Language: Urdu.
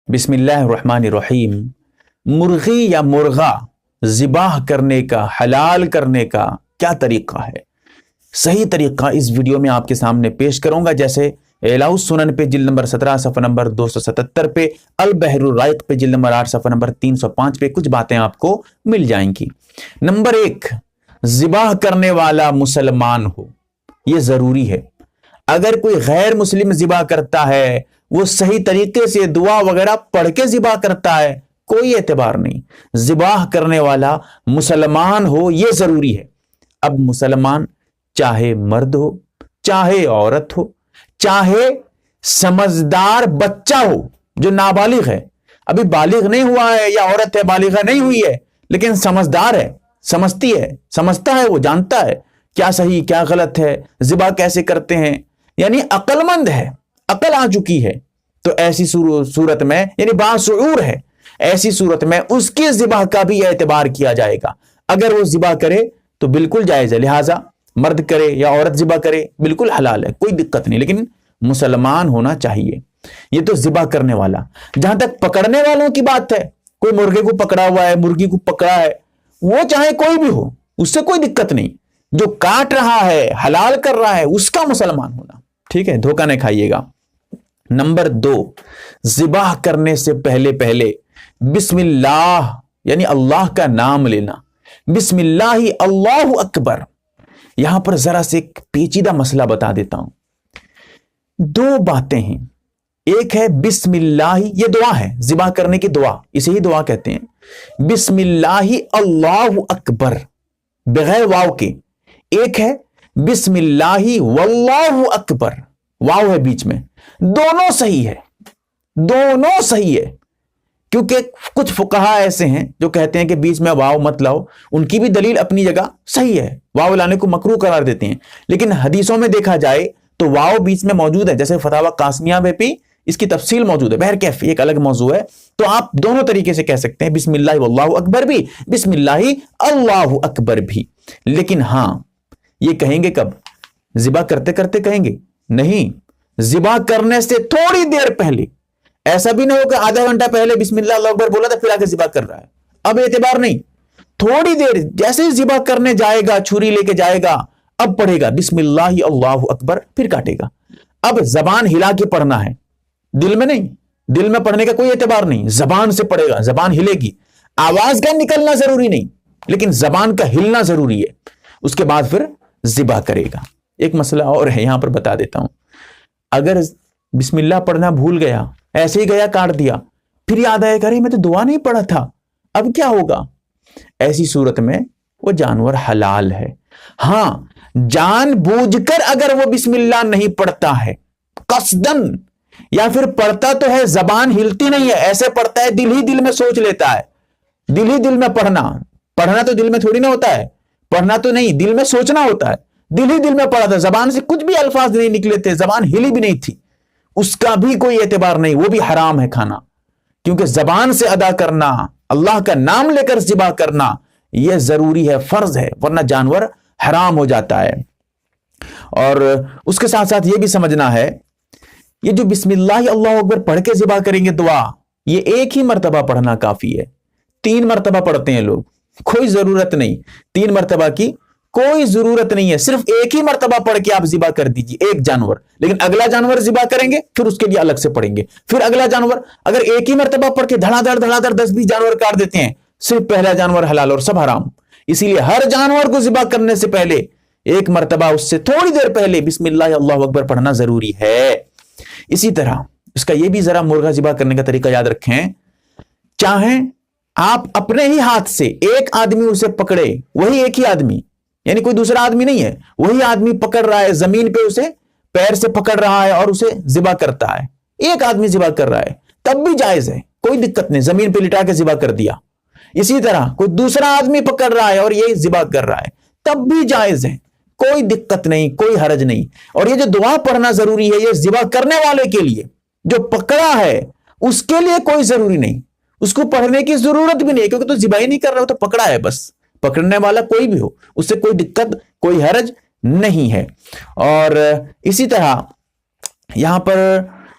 بسم اللہ الرحمن الرحیم۔ مرغی یا مرغا ذبح کرنے کا، حلال کرنے کا کیا طریقہ ہے؟ صحیح طریقہ اس ویڈیو میں آپ کے سامنے پیش کروں گا، جیسے اعلاء السنن پہ جلد نمبر 17 صفحہ نمبر 277 پہ، البحر الرائق پہ جلد نمبر 8 صفحہ نمبر 305 پہ کچھ باتیں آپ کو مل جائیں گی۔ نمبر 1، ذبح کرنے والا مسلمان ہو، یہ ضروری ہے۔ اگر کوئی غیر مسلم ذبح کرتا ہے، وہ صحیح طریقے سے دعا وغیرہ پڑھ کے ذبح کرتا ہے، کوئی اعتبار نہیں۔ ذبح کرنے والا مسلمان ہو، یہ ضروری ہے۔ اب مسلمان چاہے مرد ہو، چاہے عورت ہو، چاہے سمجھدار بچہ ہو جو نابالغ ہے، ابھی بالغ نہیں ہوا ہے، یا عورت ہے بالغہ نہیں ہوئی ہے لیکن سمجھدار ہے، سمجھتی ہے، سمجھتا ہے، وہ جانتا ہے کیا صحیح کیا غلط ہے، ذبح کیسے کرتے ہیں، یعنی عقل مند ہے، عقل آ چکی ہے، تو ایسی صورت میں یعنی باشعور ہے، ایسی صورت میں اس کی ذبح کا بھی اعتبار کیا جائے گا۔ اگر وہ ذبح کرے تو بالکل جائز ہے، لہٰذا مرد کرے یا عورت ذبح کرے بالکل حلال ہے، کوئی دقت نہیں، لیکن مسلمان ہونا چاہیے۔ یہ تو ذبح کرنے والا۔ جہاں تک پکڑنے والوں کی بات ہے، کوئی مرغے کو پکڑا ہوا ہے، مرغی کو پکڑا ہے، وہ چاہے کوئی بھی ہو، اس سے کوئی دقت نہیں۔ جو کاٹ رہا ہے، حلال کر رہا ہے، اس کا مسلمان ہونا، ٹھیک ہے، دھوکہ نہیں کھائیے گا۔ نمبر 2، ذبح کرنے سے پہلے بسم اللہ یعنی اللہ کا نام لینا۔ بسم اللہ اللہ اکبر۔ یہاں پر ذرا سے ایک پیچیدہ مسئلہ بتا دیتا ہوں۔ دو باتیں ہیں، ایک ہے بسم اللہ، یہ دعا ہے، ذبح کرنے کی دعا، اسے ہی دعا کہتے ہیں۔ بسم اللہ اللہ اکبر بغیر واو کے۔ ایک ہے بسم اللہ واللہ اکبر، واو ہے بیچ میں۔ دونوں صحیح ہے، دونوں صحیح ہے، کیونکہ کچھ فقہا ایسے ہیں جو کہتے ہیں کہ بیچ میں واو مت لاؤ، ان کی بھی دلیل اپنی جگہ صحیح ہے، واو لانے کو مکروہ قرار دیتے ہیں، لیکن حدیثوں میں دیکھا جائے تو واو بیچ میں موجود ہے، جیسے فتاوی قاسمیہ میں بھی اس کی تفصیل موجود ہے، بہرکیف ایک الگ موضوع ہے۔ تو آپ دونوں طریقے سے کہہ سکتے ہیں، بسم اللہ واللہ اکبر بھی، بسم اللہ اللہ اکبر بھی، لیکن ہاں یہ کہیں گے کب؟ ذبح کرتے کرتے کہیں گے؟ نہیں، ذبح کرنے سے تھوڑی دیر پہلے۔ ایسا بھی نہ ہو کہ آدھا گھنٹہ پہلے بسم اللہ اللہ اکبر بولا تھا پھر آگے ذبح کر رہا ہے، اب اعتبار نہیں۔ تھوڑی دیر جیسے ذبح کرنے جائے گا، چھری لے کے جائے گا، اب پڑھے گا بسم اللہ اللہ اکبر، پھر کاٹے گا۔ اب زبان ہلا کے پڑھنا ہے، دل میں نہیں، دل میں پڑھنے کا کوئی اعتبار نہیں، زبان سے پڑھے گا، زبان ہلے گی، آواز کا نکلنا ضروری نہیں لیکن زبان کا ہلنا ضروری ہے، اس کے بعد پھر ذبح کرے گا۔ ایک مسئلہ اور ہے، یہاں پر بتا دیتا ہوں۔ اگر بسم اللہ پڑھنا بھول گیا، ایسے ہی گیا کاٹ دیا، پھر یاد آیا کہ ارے میں تو دعا نہیں پڑھا تھا، اب کیا ہوگا؟ ایسی صورت میں وہ جانور حلال ہے۔ ہاں، جان بوجھ کر اگر وہ بسم اللہ نہیں پڑھتا ہے قصدن، یا پھر پڑھتا تو ہے زبان ہلتی نہیں ہے، ایسے پڑھتا ہے دل ہی دل میں سوچ لیتا ہے، دل ہی دل میں پڑھنا تو دل میں تھوڑی نہ ہوتا ہے، پڑھنا تو نہیں، دل میں سوچنا ہوتا ہے، دل ہی دل میں پڑھا تھا، زبان سے کچھ بھی الفاظ نہیں نکلے تھے، زبان ہلی بھی نہیں تھی، اس کا بھی کوئی اعتبار نہیں، وہ بھی حرام ہے کھانا، کیونکہ زبان سے ادا کرنا، اللہ کا نام لے کر ذبح کرنا، یہ ضروری ہے، فرض ہے، ورنہ جانور حرام ہو جاتا ہے۔ اور اس کے ساتھ ساتھ یہ بھی سمجھنا ہے، یہ جو بسم اللہ اللہ اکبر پڑھ کے ذبح کریں گے دعا، یہ ایک ہی مرتبہ پڑھنا کافی ہے۔ 3 مرتبہ پڑھتے ہیں لوگ، کوئی ضرورت نہیں، 3 مرتبہ کی کوئی ضرورت نہیں ہے، صرف ایک ہی مرتبہ پڑھ کے آپ ذبح کر دیجیے ایک جانور، لیکن اگلا جانور ذبح کریں گے پھر اس کے لیے الگ سے پڑھیں گے، پھر اگلا جانور۔ اگر ایک ہی مرتبہ پڑھ کے دھڑا دھڑ 10-20 جانور کاٹ دیتے ہیں، صرف پہلا جانور حلال اور سب حرام۔ اسی لیے ہر جانور کو ذبح کرنے سے پہلے ایک مرتبہ اس سے تھوڑی دیر پہلے بسم اللہ اللہ اکبر پڑھنا ضروری ہے۔ اسی طرح اس کا یہ بھی ذرا مرغا ذبح کرنے کا طریقہ یاد رکھیں، چاہیں آپ اپنے ہی ہاتھ سے ایک آدمی اسے پکڑے، وہی ایک ہی آدمی، یعنی کوئی دوسرا آدمی نہیں ہے، وہی آدمی پکڑ رہا ہے زمین پہ، اسے پیر سے پکڑ رہا ہے اور اسے ذبح کرتا ہے، ایک آدمی ذبح کر رہا ہے، تب بھی جائز ہے، کوئی دقت نہیں، زمین پہ لٹا کے ذبح کر دیا۔ اسی طرح کوئی دوسرا آدمی پکڑ رہا ہے اور یہ ذبح کر رہا ہے، تب بھی جائز ہے، کوئی دقت نہیں، کوئی حرج نہیں۔ اور یہ جو دعا پڑھنا ضروری ہے، یہ ذبح کرنے والے کے لیے، جو پکڑا ہے اس کے لیے کوئی ضروری نہیں، اس کو پڑھنے کی ضرورت بھی نہیں، کیونکہ تو ذبح ہی نہیں کر رہا، تو پکڑا ہے بس، پکڑنے والا کوئی بھی ہو اس سے کوئی دقت کوئی حرج نہیں ہے۔ اور اسی طرح یہاں پر